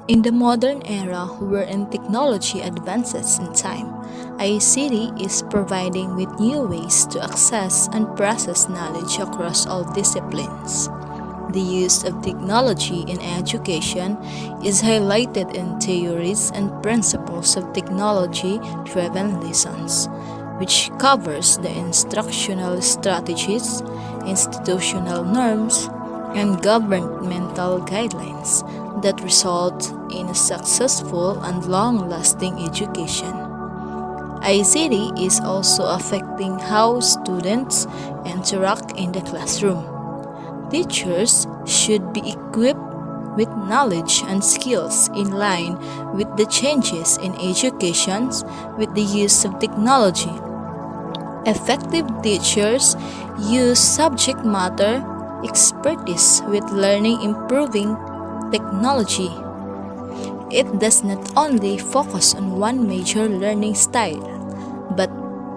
In the modern era wherein technology advances in time, ICT is providing with new ways to access and process knowledge across all disciplines. The use of technology in education is highlighted in theories and principles of technology-driven lessons, which covers the instructional strategies, institutional norms, and governmental guidelines that result in a successful and long-lasting education. ICT is also affecting how students interact in the classroom. Teachers should be equipped with knowledge and skills in line with the changes in education with the use of technology. Effective teachers use subject matter expertise with learning improving technology. It does not only focus on one major learning style, but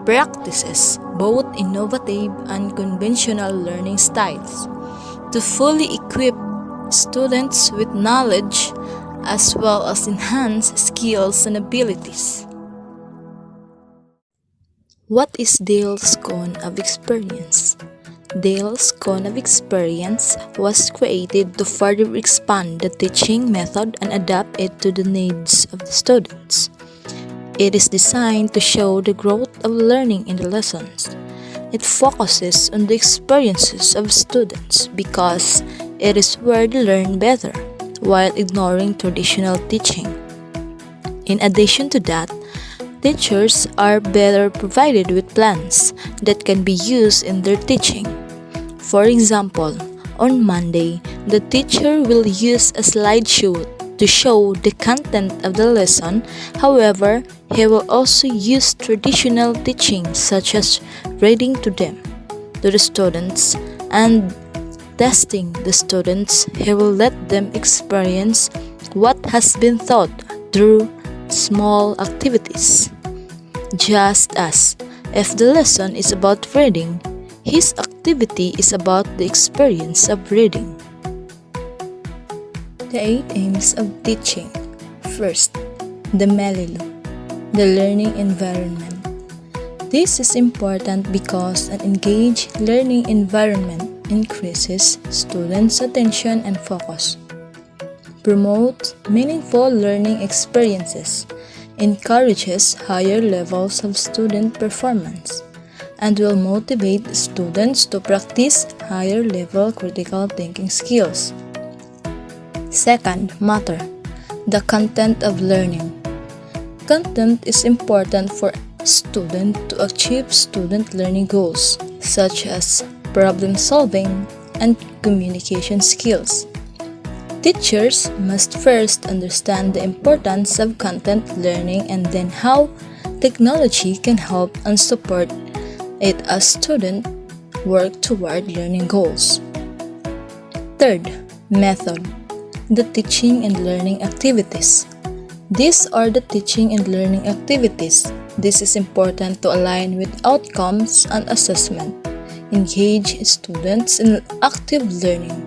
practices both innovative and conventional learning styles to fully equip students with knowledge as well as enhance skills and abilities. What is Dale's Cone of Experience? Dale's Cone of Experience was created to further expand the teaching method and adapt it to the needs of the students. It is designed to show the growth of learning in the lessons. It focuses on the experiences of students because it is where they learn better while ignoring traditional teaching. In addition to that, teachers are better provided with plans that can be used in their teaching. For example, on Monday, the teacher will use a slideshow to show the content of the lesson. However, he will also use traditional teaching such as reading to them, to the students, and testing the students. He will let them experience what has been taught through small activities. Just as if the lesson is about reading, his activity is about the experience of reading. The 8 aims of teaching. First, the MELILO, the learning environment. This is important because an engaged learning environment increases students' attention and focus, promotes meaningful learning experiences, encourages higher levels of student performance, and will motivate students to practice higher level critical thinking skills. Second, matter, the content of learning. Content is important for students to achieve student learning goals such as problem solving and communication skills. Teachers must first understand the importance of content learning and then how technology can help and support it as students work toward learning goals. Third, method, the teaching and learning activities. These are the teaching and learning activities. This is important to align with outcomes and assessment, engage students in active learning,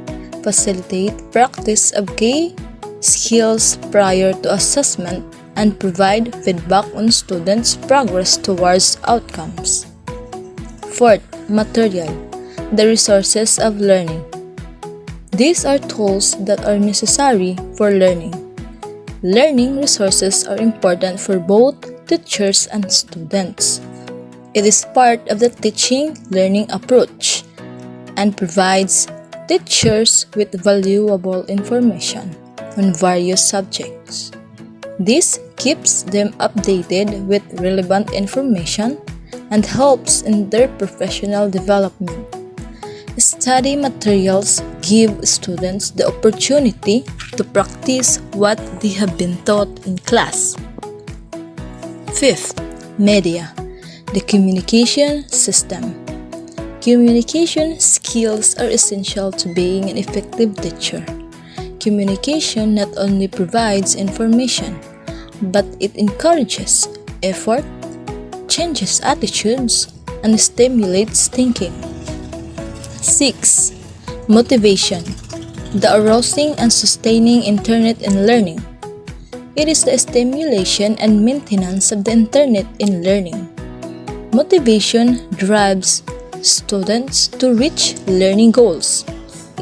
facilitate practice of key skills prior to assessment, and provide feedback on students' progress towards outcomes. Fourth, material, the resources of learning. These are tools that are necessary for learning. Learning resources are important for both teachers and students. It is part of the teaching-learning approach and provides teachers with valuable information on various subjects. This keeps them updated with relevant information and helps in their professional development. Study materials give students the opportunity to practice what they have been taught in class. Fifth, media, the communication system. Communication skills are essential to being an effective teacher. Communication not only provides information, but it encourages effort, changes attitudes, and stimulates thinking. 6. Motivation, the arousing and sustaining interest in learning. It is the stimulation and maintenance of the internet in learning. Motivation drives students to reach learning goals.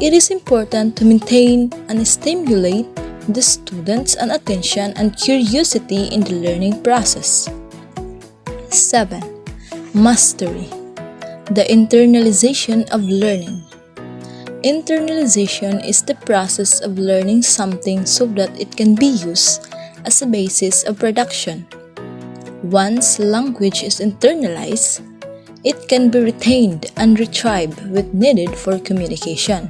It is important to maintain and stimulate the students' attention and curiosity in the learning process. 7. Mastery. The internalization of learning. Internalization is the process of learning something so that it can be used as a basis of production. Once language is internalized, it can be retained and retrieved when needed for communication.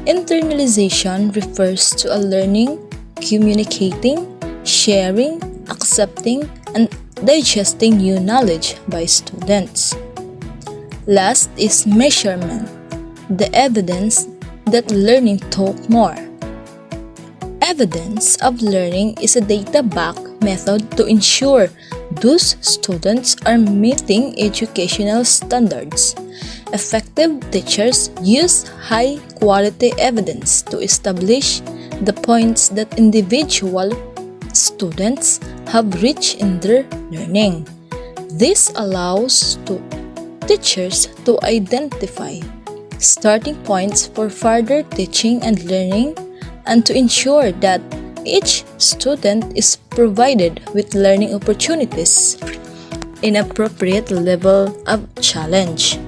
Internalization refers to a learning, communicating, sharing, accepting, and digesting new knowledge by students. Last is measurement, the evidence that learning taught more. Evidence of learning is a data-backed method to ensure those students are meeting educational standards. Effective teachers use high-quality evidence to establish the points that individual students have reached in their learning. This allows teachers to identify starting points for further teaching and learning, and to ensure that each student is provided with learning opportunities in appropriate level of challenge.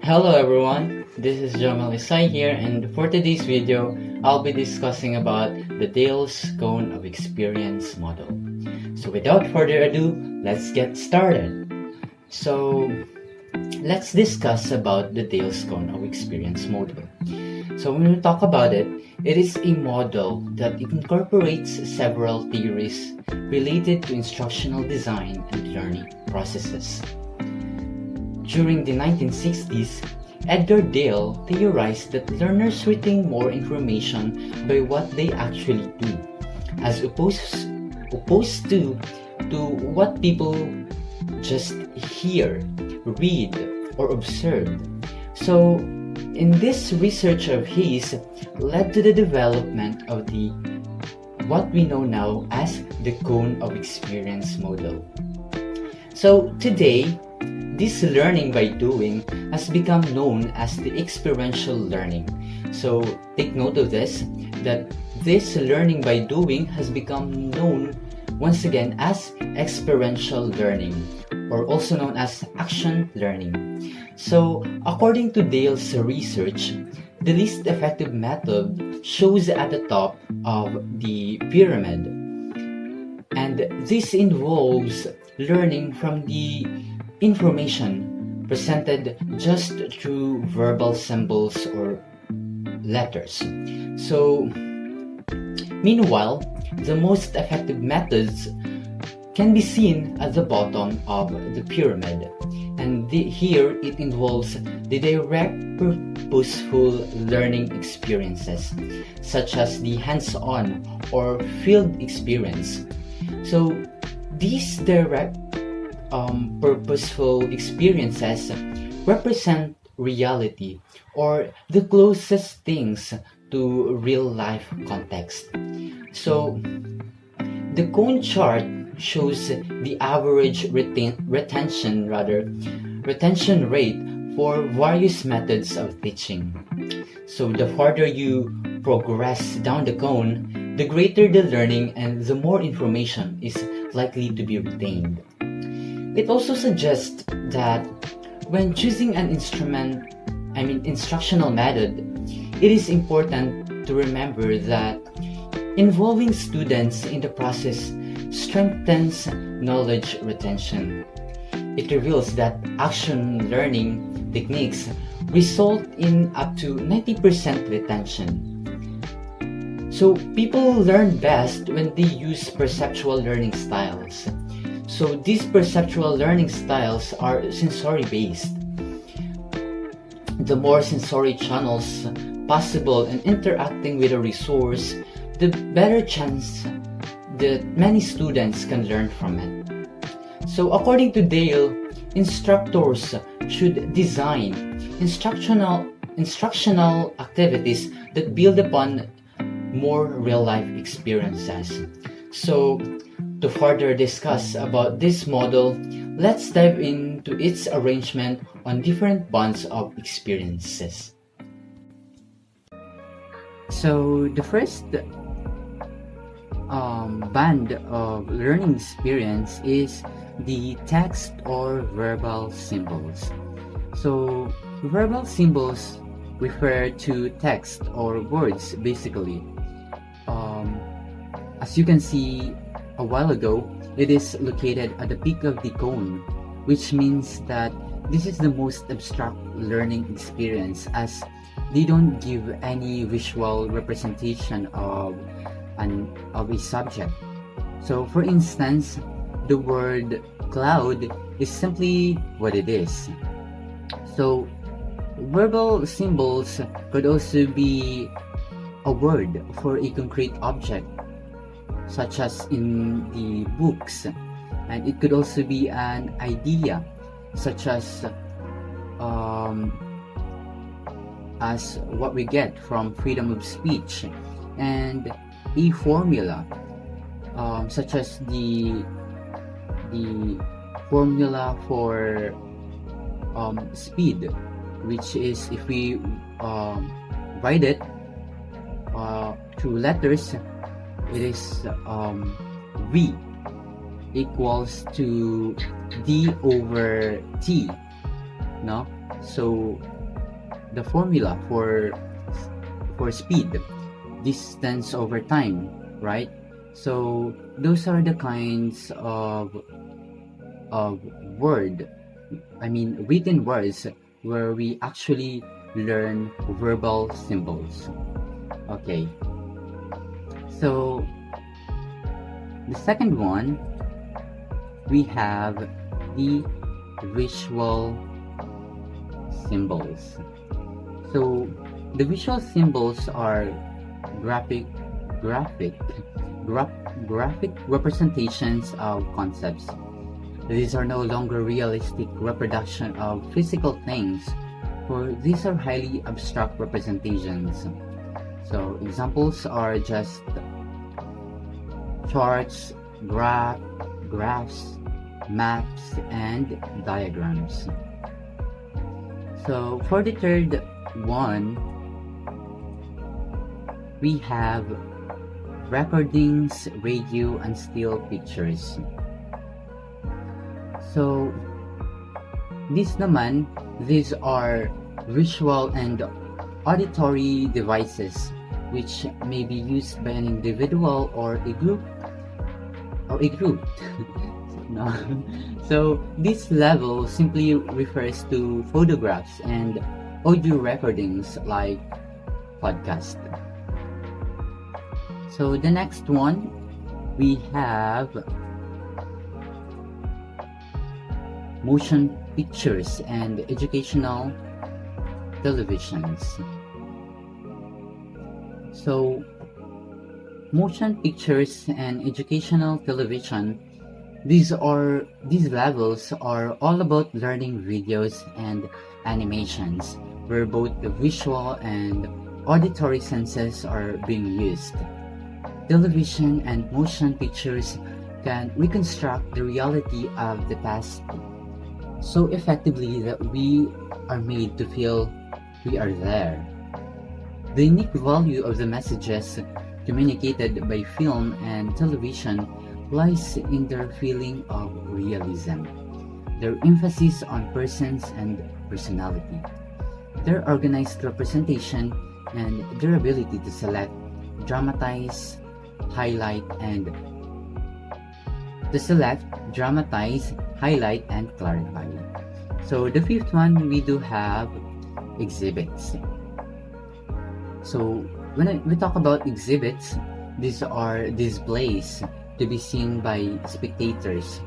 Hello everyone, this is Jamal Isai here, and for today's video, I'll be discussing about the Dale's Cone of Experience model. So without further ado, let's get started. So let's discuss about the Dale's Cone of Experience model. So when we talk about it, it is a model that incorporates several theories related to instructional design and learning processes. During the 1960s, Edgar Dale theorized that learners retain more information by what they actually do, as opposed to what people just hear, read, or observe. So, in this research of his led to the development of what we know now as the Cone of Experience model. So today, this learning by doing has become known as the experiential learning. So take note of this, that this learning by doing has become known once again as experiential learning, or also known as action learning. So according to Dale's research, the least effective method shows at the top of the pyramid, and this involves learning from the information presented just through verbal symbols or letters. So meanwhile, the most effective methods can be seen at the bottom of the pyramid, and here it involves the direct purposeful learning experiences such as the hands-on or field experience. So these direct purposeful experiences represent reality, or the closest things to real life context. So the cone chart shows the average retention rate for various methods of teaching. So the farther you progress down the cone, the greater the learning and the more information is likely to be retained. It also suggests that when choosing an instructional method, it is important to remember that involving students in the process strengthens knowledge retention. It reveals that action learning techniques result in up to 90% retention. So people learn best when they use perceptual learning styles. So these perceptual learning styles are sensory-based. The more sensory channels possible in interacting with a resource, the better chance that many students can learn from it. So according to Dale, instructors should design instructional activities that build upon more real-life experiences. So, to further discuss about this model, let's dive into its arrangement on different bands of experiences. So, the first band of learning experience is the text or verbal symbols. So, verbal symbols refer to text or words basically. As you can see a while ago, it is located at the peak of the cone, which means that this is the most abstract learning experience as they don't give any visual representation of a subject. So for instance, the word cloud is simply what it is. So verbal symbols could also be a word for a concrete object, such as in the books, and it could also be an idea, such as what we get from freedom of speech, and a formula, such as the formula for speed, which is if we write it through letters, it is V equals to D over T, no? So the formula for speed, distance over time, right? So those are the kinds of written words where we actually learn verbal symbols. Okay, so the second one, we have the visual symbols. So the visual symbols are graphic representations of concepts. These are no longer realistic reproduction of physical things, for these are highly abstract representations. So examples are just charts, graphs, maps, and diagrams. So for the third one, we have recordings, radio, and still pictures. So these are visual and auditory devices which may be used by an individual or a group. No. So this level simply refers to photographs and audio recordings like podcast. So the next one, we have motion pictures and educational televisions. So motion pictures and educational television, these levels are all about learning videos and animations where both the visual and auditory senses are being used. Television and motion pictures can reconstruct the reality of the past so effectively that we are made to feel we are there. The unique value of the messages communicated by film and television lies in their feeling of realism, their emphasis on persons and personality, their organized representation, and their ability to select, dramatize, highlight, and clarify. So the fifth one, we do have exhibits. So when we talk about exhibits, these are displays to be seen by spectators.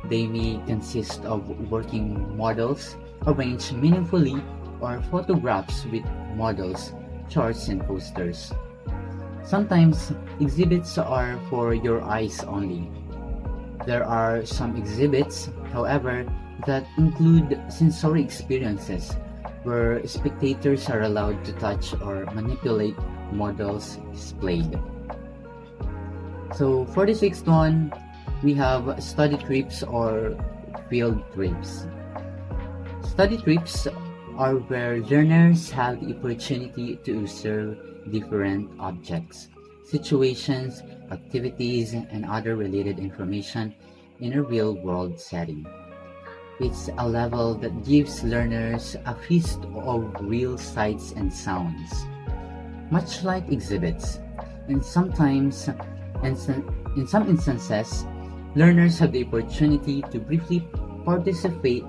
They may consist of working models arranged meaningfully or photographs with models, charts, and posters. Sometimes exhibits are for your eyes only. There are some exhibits, however, that include sensory experiences where spectators are allowed to touch or manipulate models displayed. So for the sixth one, we have study trips or field trips. Study trips are where learners have the opportunity to observe different objects, situations, activities, and other related information in a real-world setting. It's a level that gives learners a feast of real sights and sounds, much like exhibits. And sometimes, in some instances, learners have the opportunity to briefly participate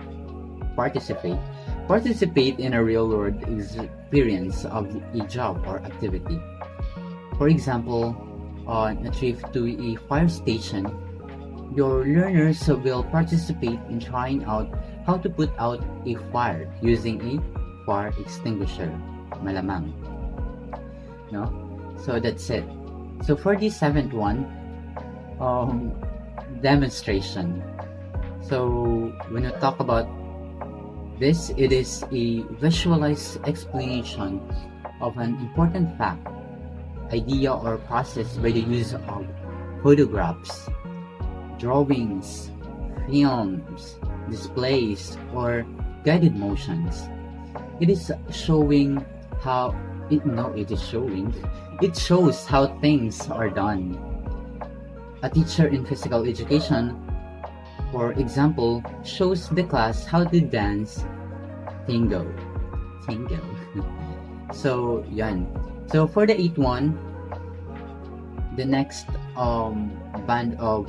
participate in a real-world experience of a job or activity. For example, on a trip to a fire station, your learners will participate in trying out how to put out a fire using a fire extinguisher, malamang. No? So that's it. So for the seventh one, demonstration. So when you talk about this, it is a visualized explanation of an important fact, idea, or process by the use of photographs, drawings, films, displays, or guided motions. It is showing how it shows how things are done. A teacher in physical education, for example, shows the class how to dance tango. So yan. So for the eighth one, the next band of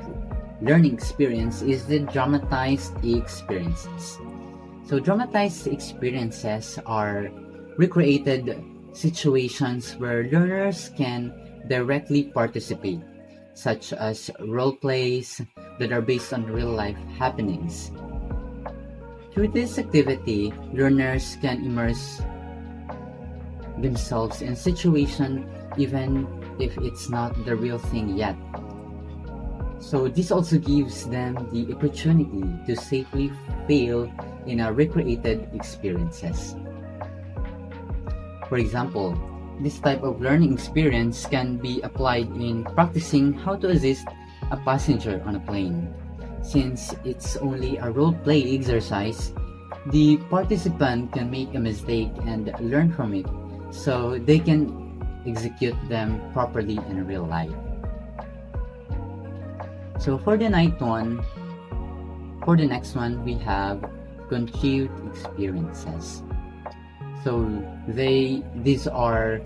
learning experience is the dramatized experiences. So dramatized experiences are recreated situations where learners can directly participate, such as role plays that are based on real life happenings. Through this activity, learners can immerse themselves in situation even if it's not the real thing yet. So this also gives them the opportunity to safely fail in a recreated experiences. For example, this type of learning experience can be applied in practicing how to assist a passenger on a plane. Since it's only a role-play exercise, the participant can make a mistake and learn from it, so they can execute them properly in real life. So for the next one, we have conceived experiences. So these are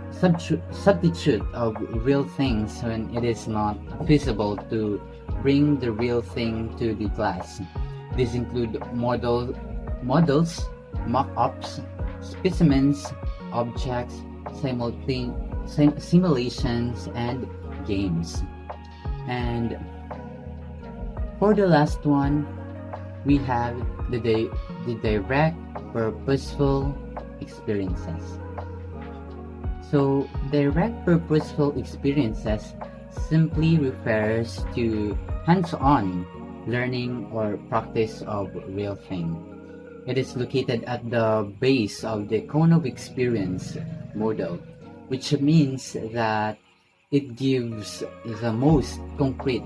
substitute of real things when it is not feasible to bring the real thing to the class. These include models, mock-ups, specimens, objects, simulations, and games. And for the last one, we have the direct purposeful experiences. So direct purposeful experiences simply refers to hands-on learning or practice of real thing. It is located at the base of the cone of experience model, which means that it gives the most concrete,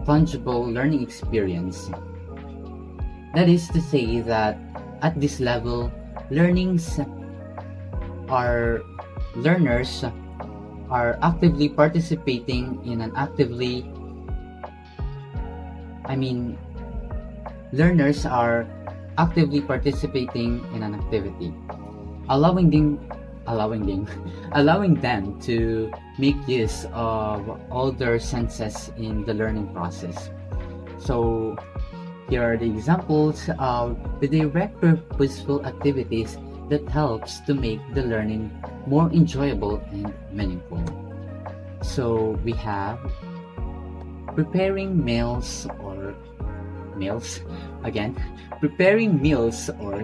tangible learning experience. That is to say that at this level, learners are actively participating in an learners are actively participating in an activity, allowing them to make use of all their senses in the learning process. So here are the examples of the direct purposeful activities that helps to make the learning more enjoyable and meaningful. So we have preparing meals or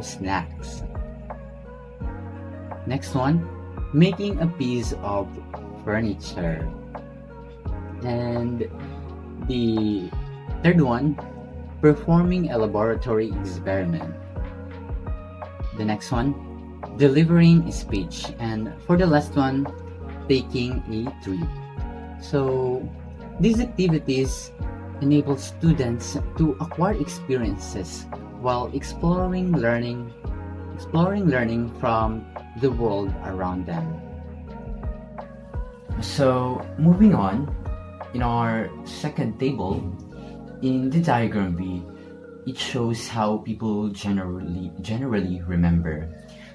snacks. Next one, making a piece of furniture. And the third one, performing a laboratory experiment. The next one, delivering a speech, and for the last one, taking a trip. So these activities enable students to acquire experiences while exploring learning from the world around them. So moving on, in our second table, in the diagram B, it shows how people generally remember.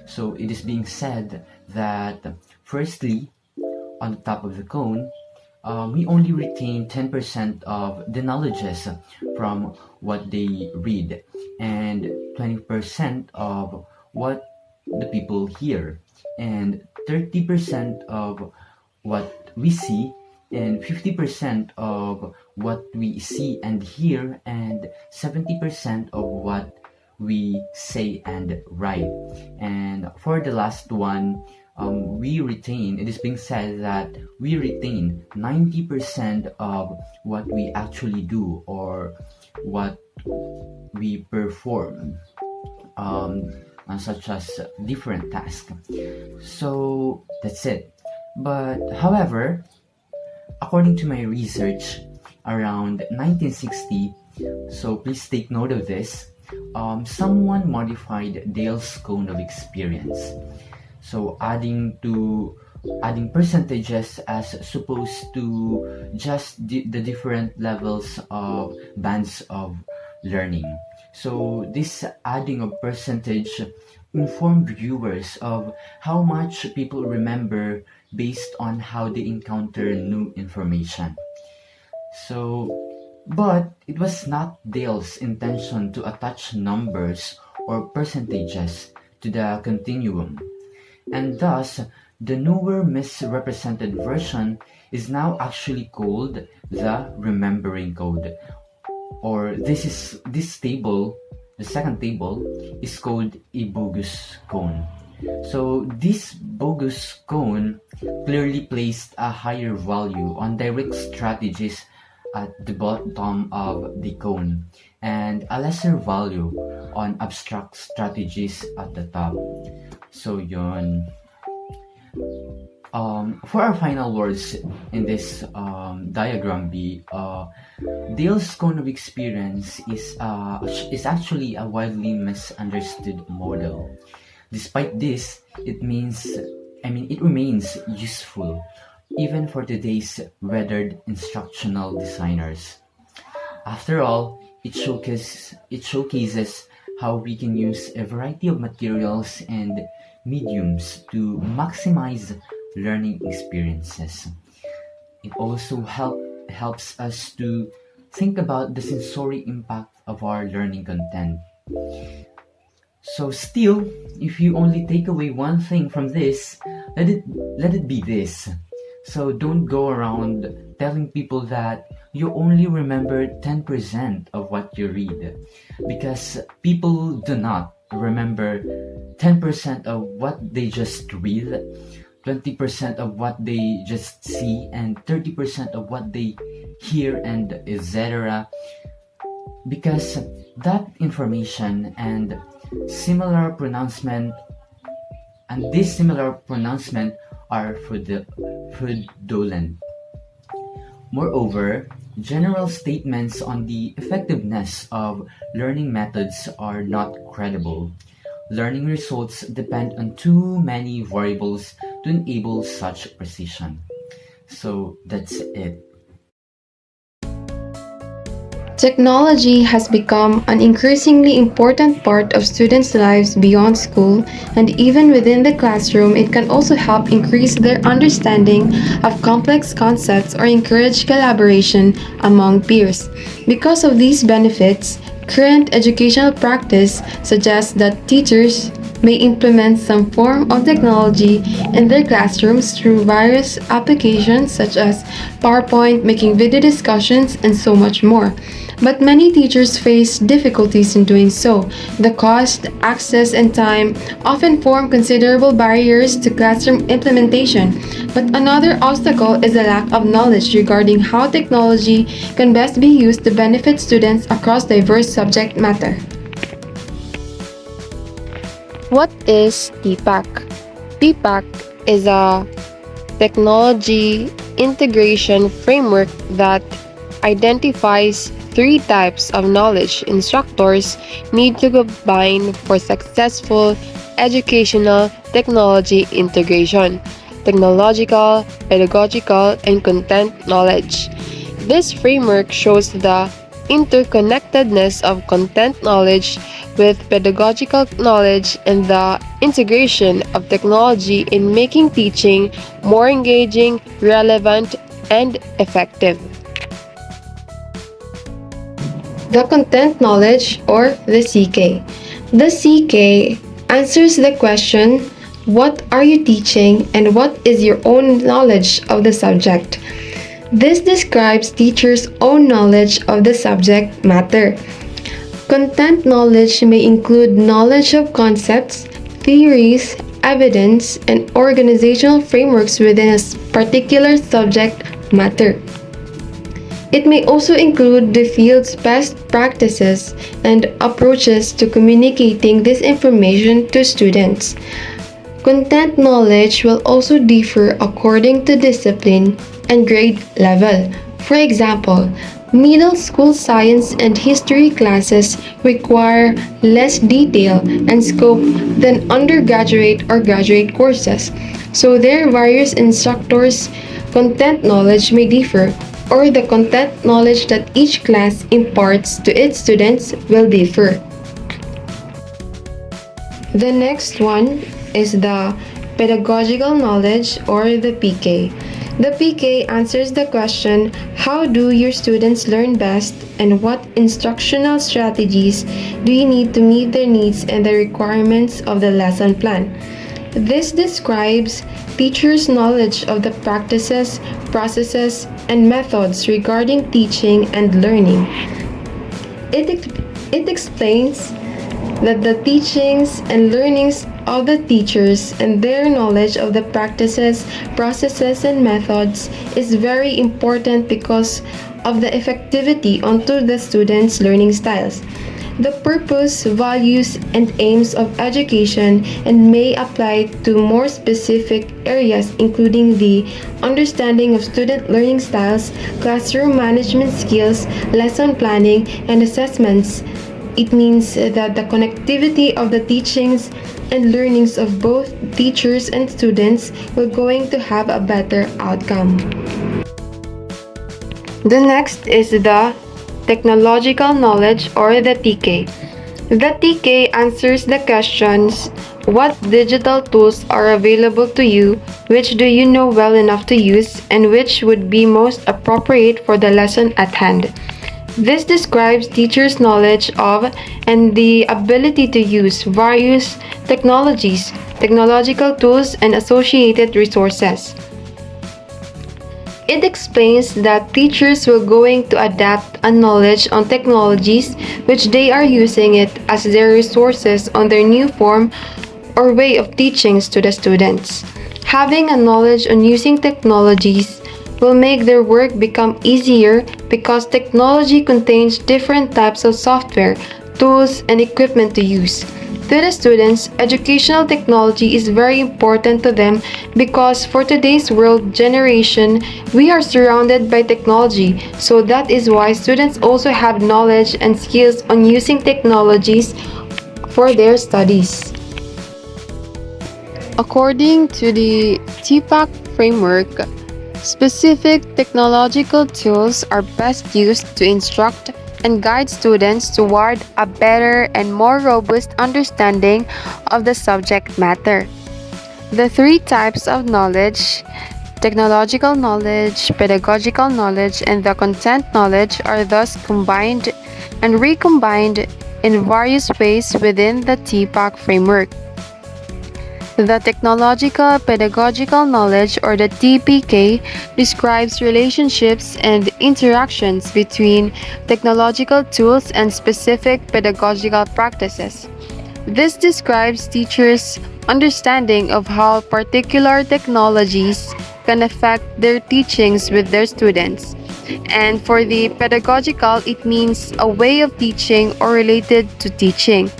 So it is being said that firstly, on the top of the cone, we only retain 10% of the knowledges from what they read and 20% of what the people hear and 30% of what we see and 50% of what we see and hear and 70% of what we say and write. And for the last one, it is being said that we retain 90% of what we actually do or what we perform, such as different tasks. So that's it. But however, according to my research, around 1960, so please take note of this, someone modified Dale's cone of experience. So adding percentages as opposed to just the different levels of bands of learning. So this adding of percentage informed viewers of how much people remember based on how they encounter new information. So, but it was not Dale's intention to attach numbers or percentages to the continuum, and thus the newer misrepresented version is now actually called the remembering code, or this table, the second table, is called a bogus cone. So this bogus cone clearly placed a higher value on direct strategies at the bottom of the cone and a lesser value on abstract strategies at the top. So yun. For our final words in this diagram B, Dale's cone of experience is actually a widely misunderstood model. Despite this, it remains useful even for today's weathered instructional designers. After all, it showcases how we can use a variety of materials and mediums to maximize learning experiences. It also helps us to think about the sensory impact of our learning content. So still, if you only take away one thing from this, let it be this. So don't go around telling people that you only remember 10% of what you read, because people do not remember 10% of what they just read, 20% of what they just see, and 30% of what they hear, and etc. Because that information and this similar pronouncement are fraudulent. Moreover, general statements on the effectiveness of learning methods are not credible. Learning results depend on too many variables to enable such precision. So that's it. Technology has become an increasingly important part of students' lives beyond school, and even within the classroom, it can also help increase their understanding of complex concepts or encourage collaboration among peers. Because of these benefits, current educational practice suggests that teachers may implement some form of technology in their classrooms through various applications such as PowerPoint, making video discussions, and so much more. But many teachers face difficulties in doing so. The cost, access, and time often form considerable barriers to classroom implementation. But another obstacle is the lack of knowledge regarding how technology can best be used to benefit students across diverse subject matter. What is TPAC? TPAC is a technology integration framework that identifies three types of knowledge instructors need to combine for successful educational technology integration: technological, pedagogical, and content knowledge. This framework shows the interconnectedness of content knowledge with pedagogical knowledge and the integration of technology in making teaching more engaging, relevant, and effective. The content knowledge, or the CK. The CK answers the question, what are you teaching and what is your own knowledge of the subject? This describes teachers' own knowledge of the subject matter. Content knowledge may include knowledge of concepts, theories, evidence, and organizational frameworks within a particular subject matter. It may also include the field's best practices and approaches to communicating this information to students. Content knowledge will also differ according to discipline and grade level. For example, middle school science and history classes require less detail and scope than undergraduate or graduate courses, so their various instructors' content knowledge may differ, or the content knowledge that each class imparts to its students will differ. The next one is the pedagogical knowledge, or the PK. The PK answers the question, how do your students learn best and what instructional strategies do you need to meet their needs and the requirements of the lesson plan? This describes teachers' knowledge of the practices, processes, and methods regarding teaching and learning. It explains that the teachings and learnings of the teachers and their knowledge of the practices, processes, and methods is very important because of the effectivity onto the students' learning styles. The purpose, values, and aims of education and may apply to more specific areas including the understanding of student learning styles, classroom management skills, lesson planning, and assessments. It means that the connectivity of the teachings and learnings of both teachers and students will going to have a better outcome. The next is the technological knowledge, or the TK. The TK answers the questions, what digital tools are available to you, which do you know well enough to use, and which would be most appropriate for the lesson at hand. This describes teachers' knowledge of and the ability to use various technologies, technological tools, and associated resources. It explains that teachers will going to adapt a knowledge on technologies which they are using it as their resources on their new form or way of teachings to the students. Having a knowledge on using technologies will make their work become easier because technology contains different types of software, tools, and equipment to use. To the students, educational technology is very important to them because for today's world generation, we are surrounded by technology. So that is why students also have knowledge and skills on using technologies for their studies. According to the TPAC framework, specific technological tools are best used to instruct and guide students toward a better and more robust understanding of the subject matter. The three types of knowledge, technological knowledge, pedagogical knowledge, and the content knowledge, are thus combined and recombined in various ways within the TPAC framework. The technological pedagogical knowledge, or the TPK, describes relationships and interactions between technological tools and specific pedagogical practices. This describes teachers' understanding of how particular technologies can affect their teachings with their students. And for the pedagogical, it means a way of teaching or related to teaching.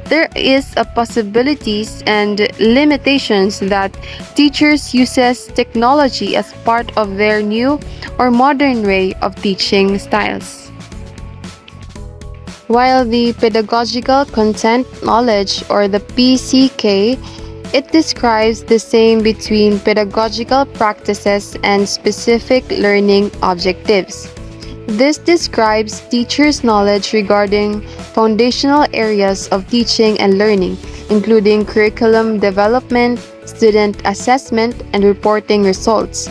there is a possibilities and limitations that teachers uses technology as part of their new or modern way of teaching styles. While the pedagogical content knowledge or the PCK, it describes the same between pedagogical practices and specific learning objectives. This describes teachers' knowledge regarding foundational areas of teaching and learning, including curriculum development, student assessment, and reporting results.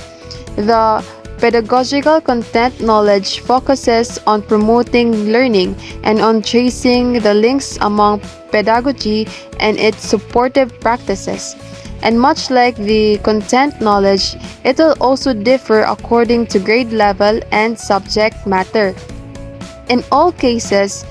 The pedagogical content knowledge focuses on promoting learning and on tracing the links among pedagogy and its supportive practices. And much like the content knowledge, it will also differ according to grade level and subject matter. In all cases,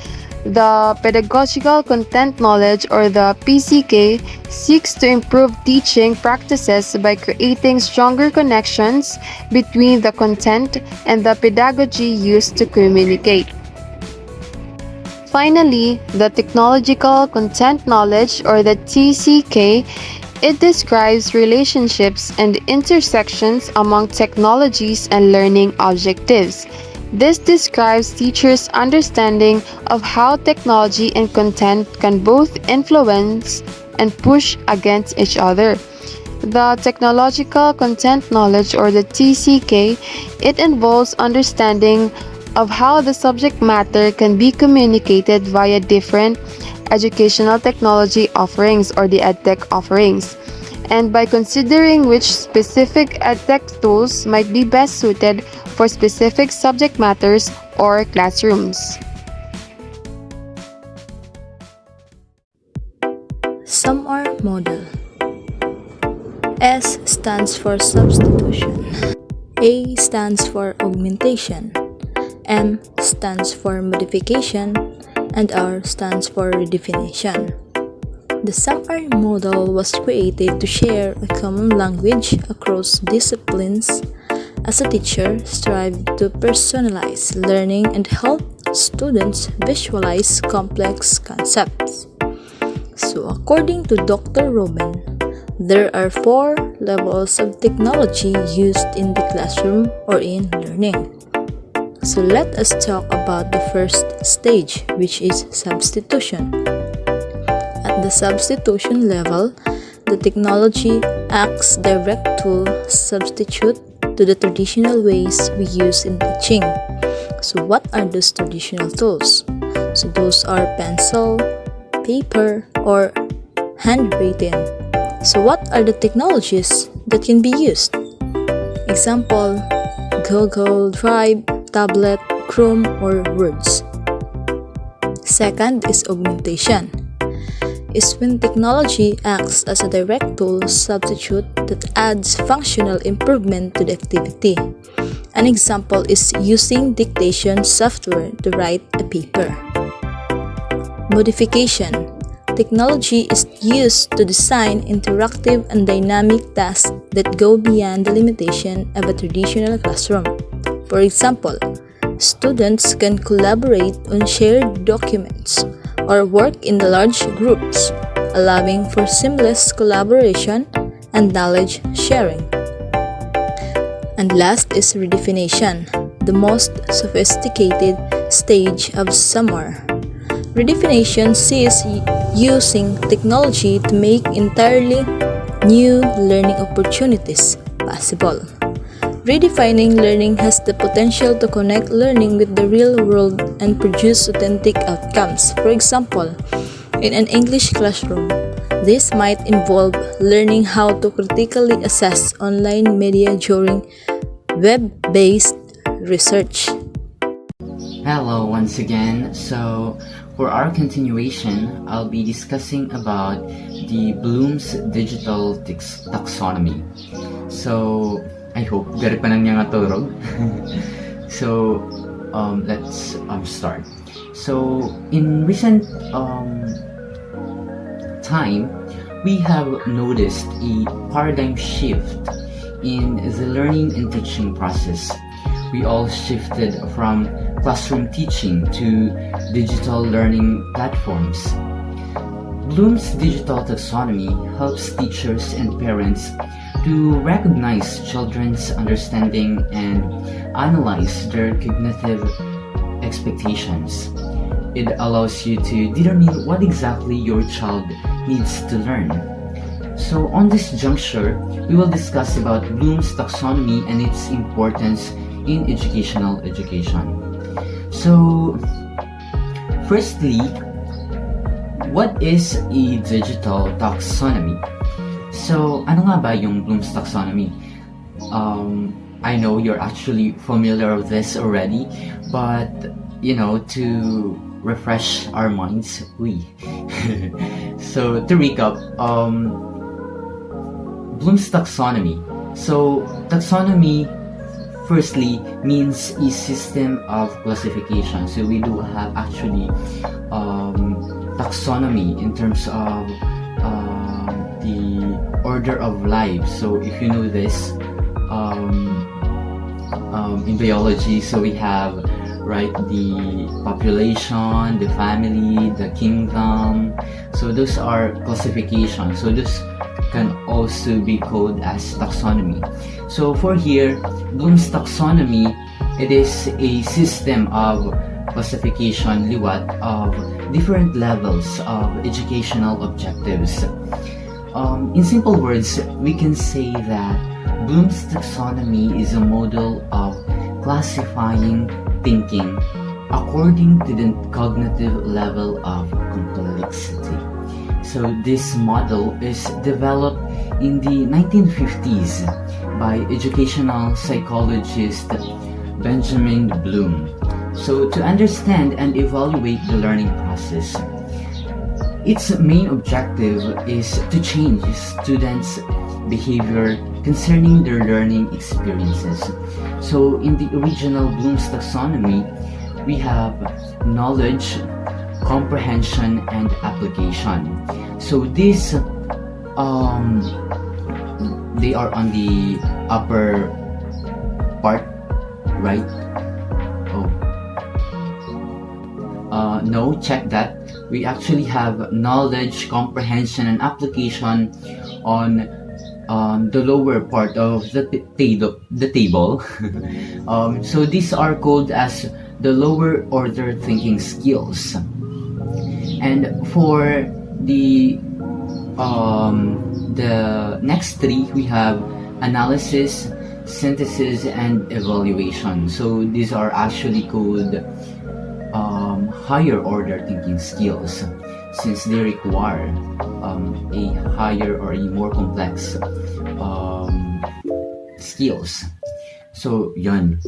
the pedagogical content knowledge or the PCK seeks to improve teaching practices by creating stronger connections between the content and the pedagogy used to communicate. Finally, the technological content knowledge or the TCK, it describes relationships and intersections among technologies and learning objectives. This describes teachers' understanding of how technology and content can both influence and push against each other. The technological content knowledge or the TCK, it involves understanding of how the subject matter can be communicated via different educational technology offerings or the edtech offerings, and by considering which specific edtech tools might be best suited for specific subject matters or classrooms. SUMR model. S stands for substitution. A stands for augmentation. M stands for modification. And R stands for redefinition. The SUMR model was created to share a common language across disciplines as a teacher strived to personalize learning and help students visualize complex concepts. So according to Dr. Robin, there are 4 levels of technology used in the classroom or in learning. So let us talk about the first stage, which is substitution. At the substitution level, the technology acts direct tool substitute to the traditional ways we use in teaching. So what are those traditional tools? So those are pencil, paper, or handwritten. So what are the technologies that can be used? Example, Google Drive, tablet, Chrome, or Words. Second is augmentation. Is when technology acts as a direct tool substitute that adds functional improvement to the activity. An example is using dictation software to write a paper. Modification. Technology is used to design interactive and dynamic tasks that go beyond the limitation of a traditional classroom. For example, students can collaborate on shared documents or work in large groups, allowing for seamless collaboration and knowledge sharing. And last is redefinition, the most sophisticated stage of SUMR. Redefinition sees using technology to make entirely new learning opportunities possible. Redefining learning has the potential to connect learning with the real world and produce authentic outcomes. For example, in an English classroom, this might involve learning how to critically assess online media during web-based research. Hello once again. So for our continuation, I'll be discussing about the Bloom's digital taxonomy. So I hope gari pa nang nga turog. So let's start. So in recent time, we have noticed a paradigm shift in the learning and teaching process. We all shifted from classroom teaching to digital learning platforms. Bloom's digital taxonomy helps teachers and parents to recognize children's understanding and analyze their cognitive expectations. It allows you to determine what exactly your child needs to learn. So on this juncture, we will discuss about Bloom's taxonomy and its importance in education. So, firstly, what is a digital taxonomy? So, ano nga ba yung Bloom's taxonomy? I know you're actually familiar with this already, but to refresh our minds, so to recap, Bloom's taxonomy. So taxonomy firstly means a system of classification. So we do have actually taxonomy in terms of the order of life. So if you know this, in biology, so we have the population, the family, the kingdom. So those are classifications. So those can also be called as taxonomy. So for here, Bloom's taxonomy, it is a system of classification liwat of different levels of educational objectives. In simple words, we can say that Bloom's taxonomy is a model of classifying thinking according to the cognitive level of complexity. So this model is developed in the 1950s by educational psychologist Benjamin Bloom. So to understand and evaluate the learning process, its main objective is to change students' behavior concerning their learning experiences. So in the original Bloom's taxonomy, we have knowledge, comprehension, and application. So these they are on the upper part, right? No, check that. We actually have knowledge, comprehension, and application on the lower part of the table. So these are called as the lower order thinking skills. And for the next three, we have analysis, synthesis, and evaluation. So these are actually called higher order thinking skills, since they require a higher or a more complex skills. So yun.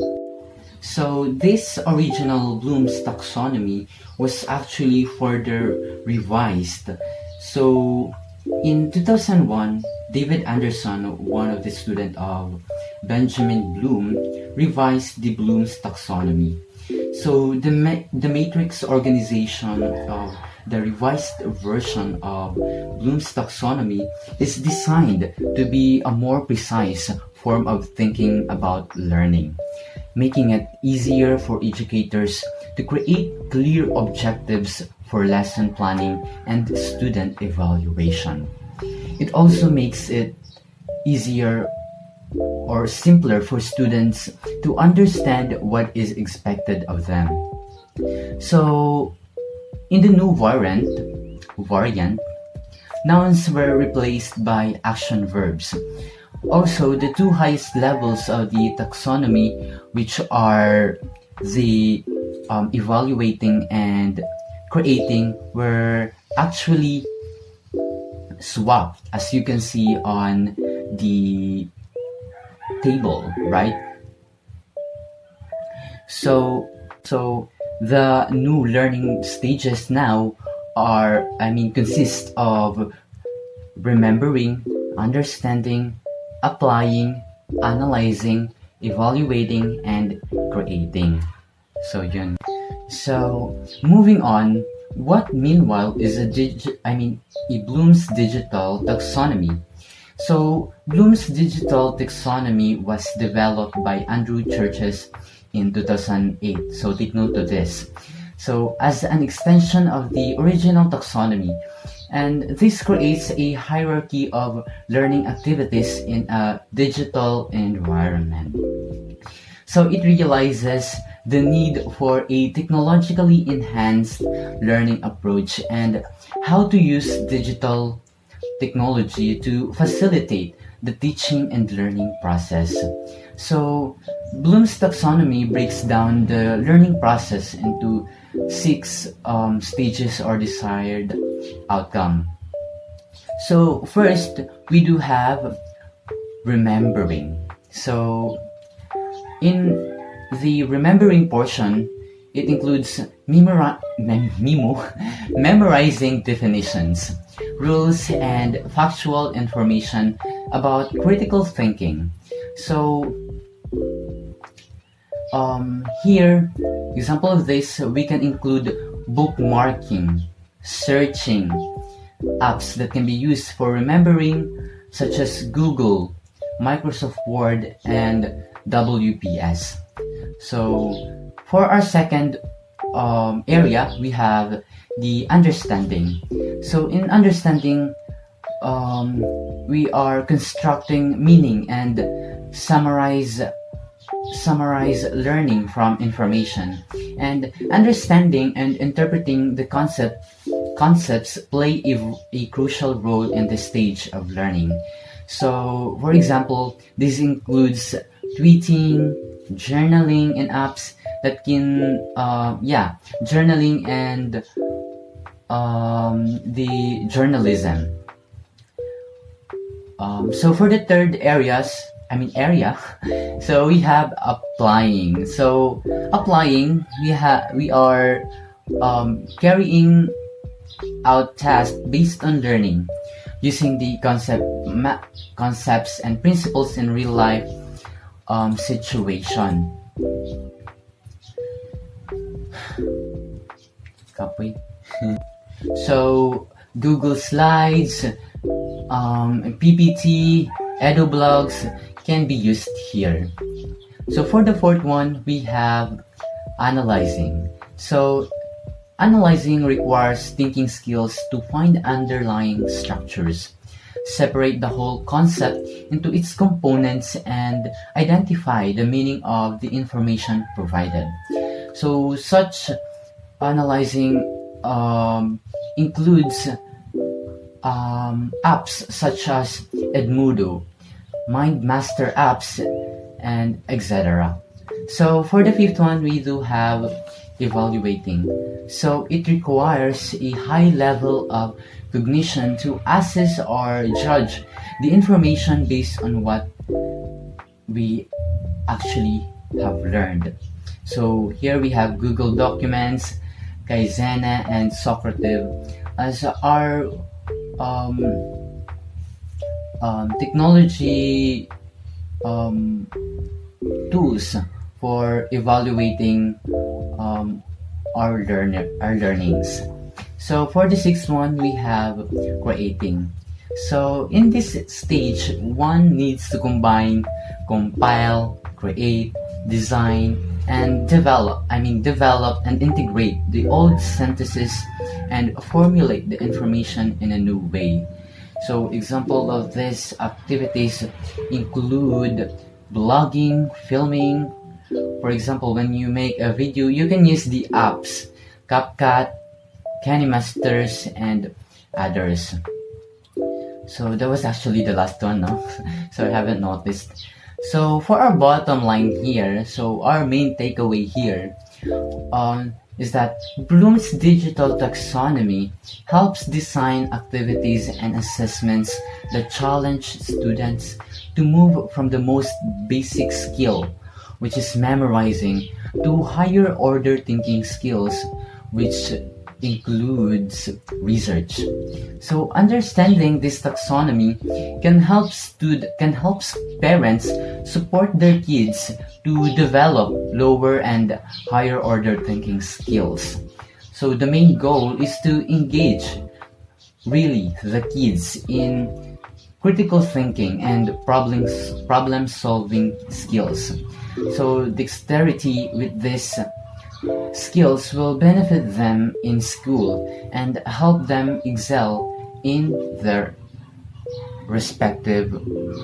So this original Bloom's taxonomy was actually further revised. So in 2001, David Anderson, one of the students of Benjamin Bloom, revised the Bloom's taxonomy. So the matrix organization of the revised version of Bloom's taxonomy is designed to be a more precise form of thinking about learning, making it easier for educators to create clear objectives for lesson planning and student evaluation. It also makes it easier or simpler for students to understand what is expected of them. So, in the new variant, nouns were replaced by action verbs. Also, the two highest levels of the taxonomy, which are the evaluating and creating, were actually swapped, as you can see on the table, right? So the new learning stages now consist of remembering, understanding, applying, analyzing, evaluating, and creating. So yun. So moving on, what meanwhile is a Bloom's digital taxonomy? So Bloom's digital taxonomy was developed by Andrew Churches in 2008. So take note of this. So as an extension of the original taxonomy, And this creates a hierarchy of learning activities in a digital environment. So it realizes the need for a technologically enhanced learning approach and how to use digital technology to facilitate the teaching and learning process. So Bloom's taxonomy breaks down the learning process into six stages or desired outcome. So first, we do have remembering. So in the remembering portion, it includes memorizing definitions, rules, and factual information about critical thinking. So here, example of this, we can include bookmarking, searching, apps that can be used for remembering, such as Google, Microsoft Word, and WPS. So for our second area, we have the understanding. So in understanding, we are constructing meaning and summarize learning from information, and understanding and interpreting the concepts play a crucial role in this stage of learning. So for example, this includes tweeting, journaling, and apps that can journaling and the journalism. So for the third area, so we have applying. So applying, we are carrying out tasks based on learning, using the concepts and principles in real life situation. Copy. So Google Slides, PPT, EduBlogs can be used here. So for the fourth one, we have analyzing. So analyzing requires thinking skills to find underlying structures, separate the whole concept into its components, and identify the meaning of the information provided. So such analyzing includes apps such as Edmodo, MindMaster apps, and etc. So for the fifth one, we do have evaluating. So it requires a high level of cognition to assess or judge the information based on what we actually have learned. So here we have Google Documents, Kaizena, and Socrative as our technology tools for evaluating our learnings. So for the sixth one, we have creating. So in this stage, one needs to combine, compile, create, design, and develop and integrate the old synthesis and formulate the information in a new way. So example of these activities include blogging, filming. For example, when you make a video, you can use the apps CapCut, KineMasters, and others. So that was actually the last one, no? So I haven't noticed. So for our bottom line here, so our main takeaway here is that Bloom's digital taxonomy helps design activities and assessments that challenge students to move from the most basic skill, which is memorizing, to higher order thinking skills, which includes research. So understanding this taxonomy can help parents support their kids to develop lower and higher order thinking skills. So the main goal is to engage really the kids in critical thinking and problem solving skills. So dexterity with this skills will benefit them in school and help them excel in their respective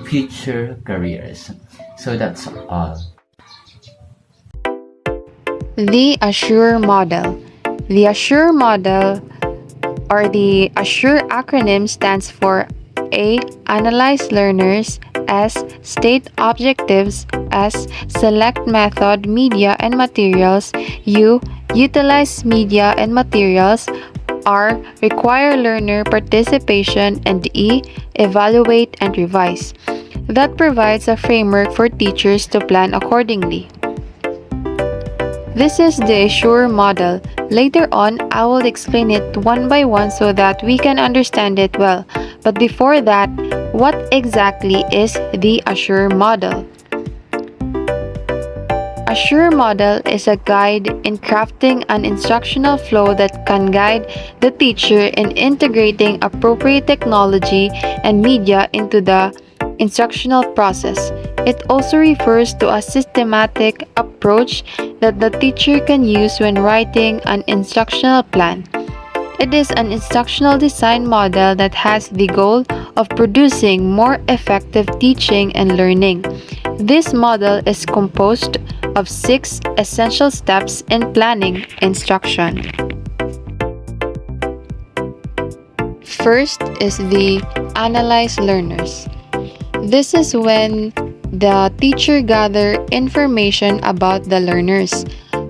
future careers. So that's all. The Assure model. The Assure model, or the Assure acronym, stands for A. Analyze learners, S. State objectives, S. Select method, media, and materials, U. Utilize media and materials, R. Require learner participation, and E. Evaluate and revise. That provides a framework for teachers to plan accordingly. This is the Assure model. Later on, I will explain it one by one so that we can understand it well. But before that, what exactly is the Assure model? Assure model is a guide in crafting an instructional flow that can guide the teacher in integrating appropriate technology and media into the instructional process. It also refers to a systematic approach that the teacher can use when writing an instructional plan. It is an instructional design model that has the goal of producing more effective teaching and learning. This model is composed of 6 essential steps in planning instruction. First is the analyze learners. This is when the teacher gather information about the learners,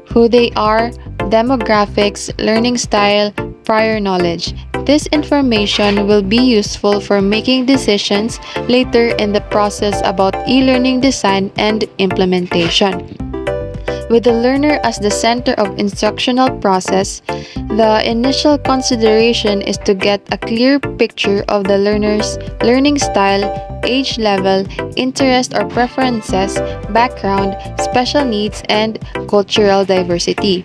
who they are, demographics, learning style, prior knowledge. This information will be useful for making decisions later in the process about e-learning design and implementation. With the learner as the center of instructional process, the initial consideration is to get a clear picture of the learner's learning style, age level, interest or preferences, background, special needs, and cultural diversity.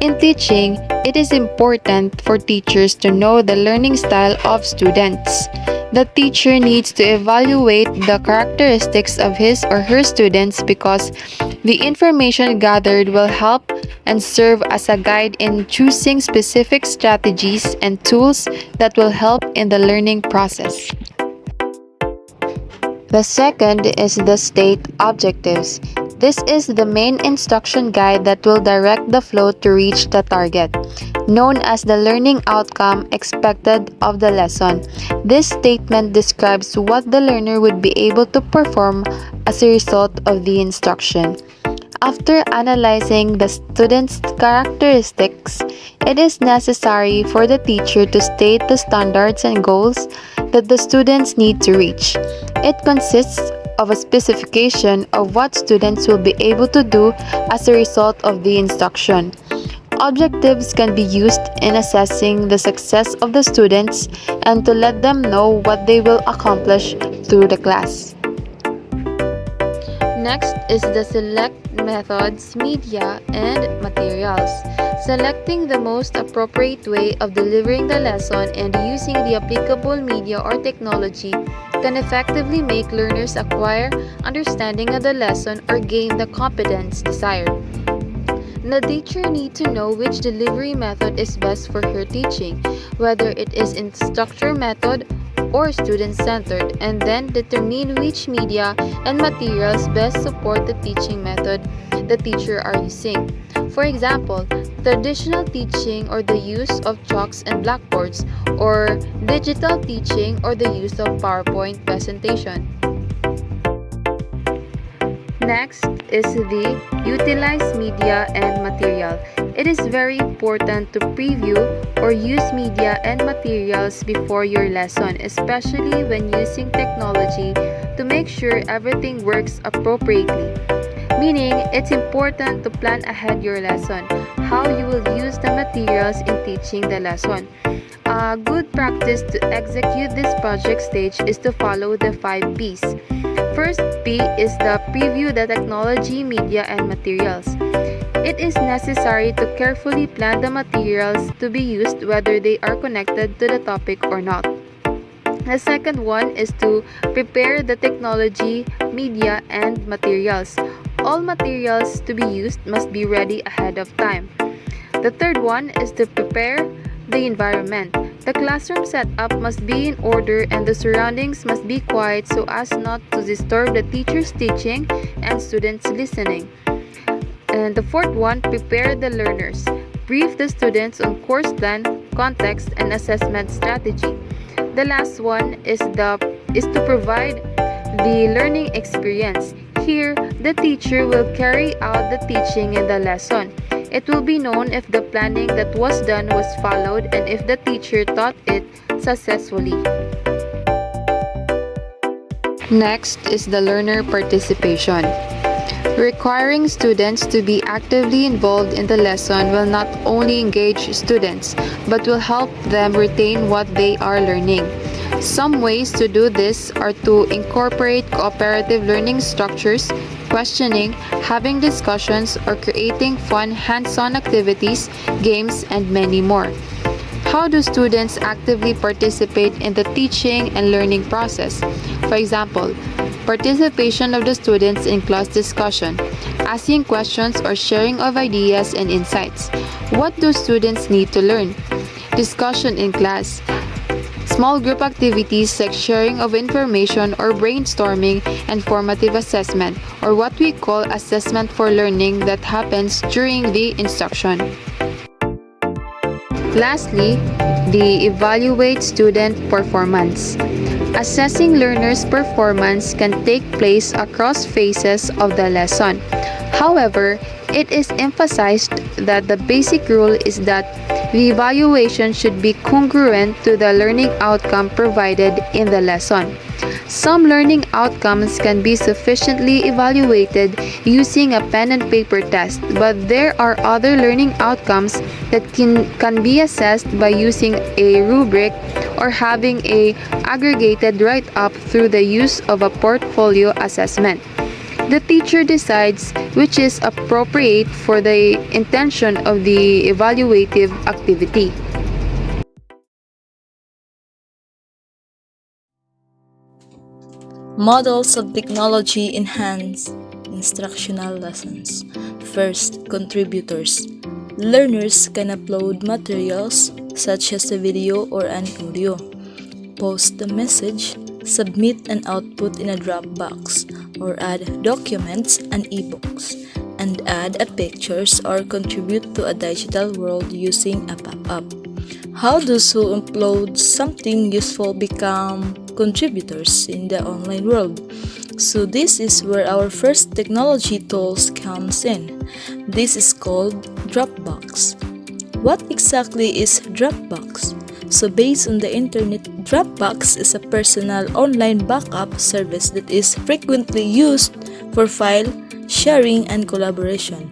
In teaching, it is important for teachers to know the learning style of students. The teacher needs to evaluate the characteristics of his or her students because the information gathered will help and serve as a guide in choosing specific strategies and tools that will help in the learning process. The second is the state objectives. This is the main instruction guide that will direct the flow to reach the target, known as the learning outcome expected of the lesson. This statement describes what the learner would be able to perform as a result of the instruction. After analyzing the student's characteristics, it is necessary for the teacher to state the standards and goals that the students need to reach. It consists of a specification of what students will be able to do as a result of the instruction. Objectives can be used in assessing the success of the students and to let them know what they will accomplish through the class. Next is the select methods, media, and materials. Selecting the most appropriate way of delivering the lesson and using the applicable media or technology can effectively make learners acquire understanding of the lesson or gain the competence desired. The teacher needs to know which delivery method is best for her teaching, whether it is instructor method or student-centered, and then determine which media and materials best support the teaching method the teacher are using. For example, traditional teaching or the use of chalks and blackboards, or digital teaching or the use of PowerPoint presentation. Next is the utilize media and material. It is very important to preview or use media and materials before your lesson, especially when using technology to make sure everything works appropriately. Meaning, it's important to plan ahead your lesson, how you will use the materials in teaching the lesson. A good practice to execute this project stage is to follow the 5 P's. First P is the preview the technology, media, and materials. It is necessary to carefully plan the materials to be used whether they are connected to the topic or not. The second one is to prepare the technology, media, and materials. All materials to be used must be ready ahead of time. The third one is to prepare the environment. The classroom setup must be in order and the surroundings must be quiet so as not to disturb the teacher's teaching and students' listening. And the fourth one, prepare the learners. Brief the students on course plan, context, and assessment strategy. The last one is to provide the learning experience. Here, the teacher will carry out the teaching in the lesson. It will be known if the planning that was done was followed and if the teacher taught it successfully. Next is the learner participation. Requiring students to be actively involved in the lesson will not only engage students, but will help them retain what they are learning. Some ways to do this are to incorporate cooperative learning structures, questioning, having discussions, or creating fun hands-on activities, games, and many more. How do students actively participate in the teaching and learning process? For example, participation of the students in class discussion, asking questions or sharing of ideas and insights. What do students need to learn? Discussion in class. Small group activities like sharing of information or brainstorming and formative assessment, or what we call assessment for learning that happens during the instruction. Lastly, the evaluate student performance. Assessing learners' performance can take place across phases of the lesson. However, it is emphasized that the basic rule is that the evaluation should be congruent to the learning outcome provided in the lesson. Some learning outcomes can be sufficiently evaluated using a pen and paper test, but there are other learning outcomes that can be assessed by using a rubric or having a aggregated write-up through the use of a portfolio assessment. The teacher decides which is appropriate for the intention of the evaluative activity. Models of technology enhance instructional lessons. First, contributors. Learners can upload materials such as a video or an audio, post a message, submit an output in a Dropbox, or add documents and ebooks, and add a pictures or contribute to a digital world using a pop-up. How those who upload something useful become contributors in the online world? So this is where our first technology tools comes in. This is called Dropbox. What exactly is Dropbox? So based on the internet, Dropbox is a personal online backup service that is frequently used for file sharing and collaboration.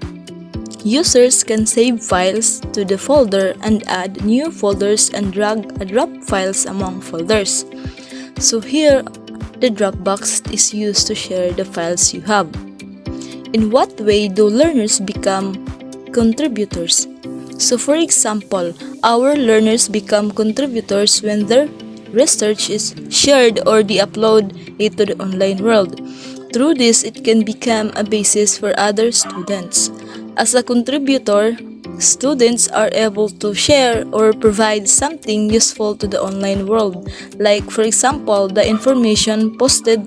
Users can save files to the folder and add new folders and drag and drop files among folders. So here, the Dropbox is used to share the files you have. In what way do learners become contributors? So for example, our learners become contributors when their research is shared or they upload it to the online world. Through this, it can become a basis for other students. As a contributor, students are able to share or provide something useful to the online world. Like for example, the information posted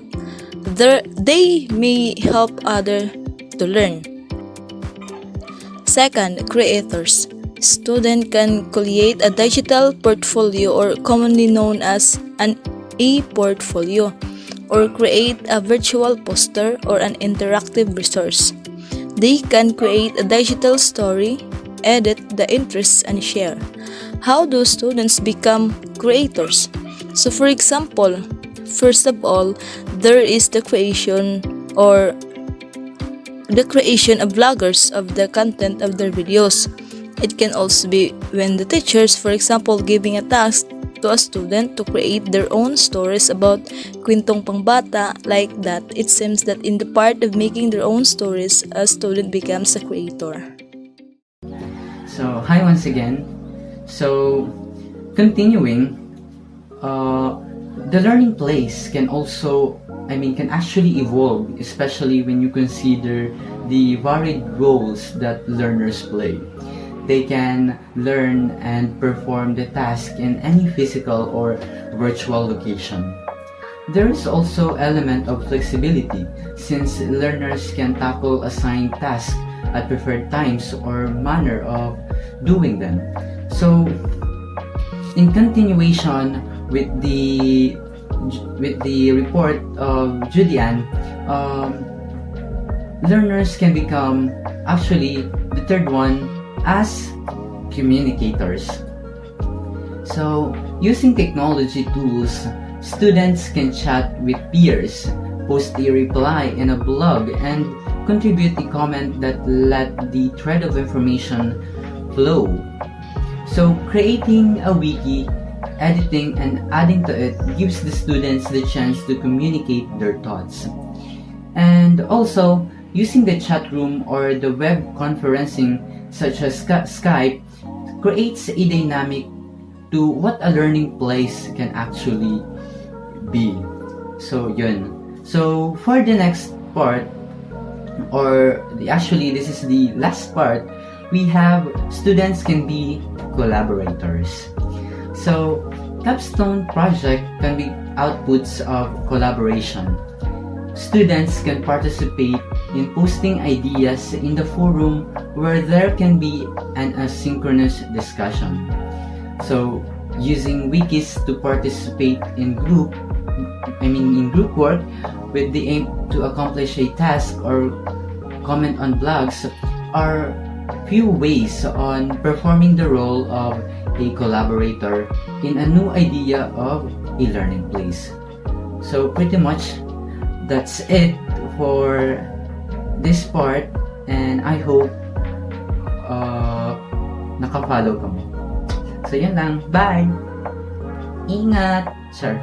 there, they may help others to learn. Second, creators. Student can create a digital portfolio or commonly known as an e-portfolio, or create a virtual poster or an interactive resource. They can create a digital story, edit the interests, and share. How do students become creators? So for example, first of all, there is the creation of vloggers of the content of their videos. It can also be when the teachers, for example, giving a task to a student to create their own stories about kwentong pangbata, like that. It seems that in the part of making their own stories, a student becomes a creator. So, hi once again. So, continuing, the learning place can actually evolve, especially when you consider the varied roles that learners play. they can learn and perform the task in any physical or virtual location. There is also element of flexibility since learners can tackle assigned tasks at preferred times or manner of doing them. So, in continuation with the report of Julian, learners can become actually the third one as communicators. So, using technology tools, students can chat with peers, post a reply in a blog, and contribute a comment that let the thread of information flow. So, creating a wiki, editing, and adding to it gives the students the chance to communicate their thoughts. And also, using the chat room or the web conferencing such as Skype creates a dynamic to what a learning place can actually be. So yun. So for the next part, actually this is the last part, we have students can be collaborators. So capstone project can be outputs of collaboration. Students can participate in posting ideas in the forum where there can be an asynchronous discussion. So using wikis to participate in group work with the aim to accomplish a task or comment on blogs are few ways on performing the role of a collaborator in a new idea of a learning place. So pretty much that's it for this part, and I hope naka-follow ka mo. So yun lang, bye! Ingat! Sure.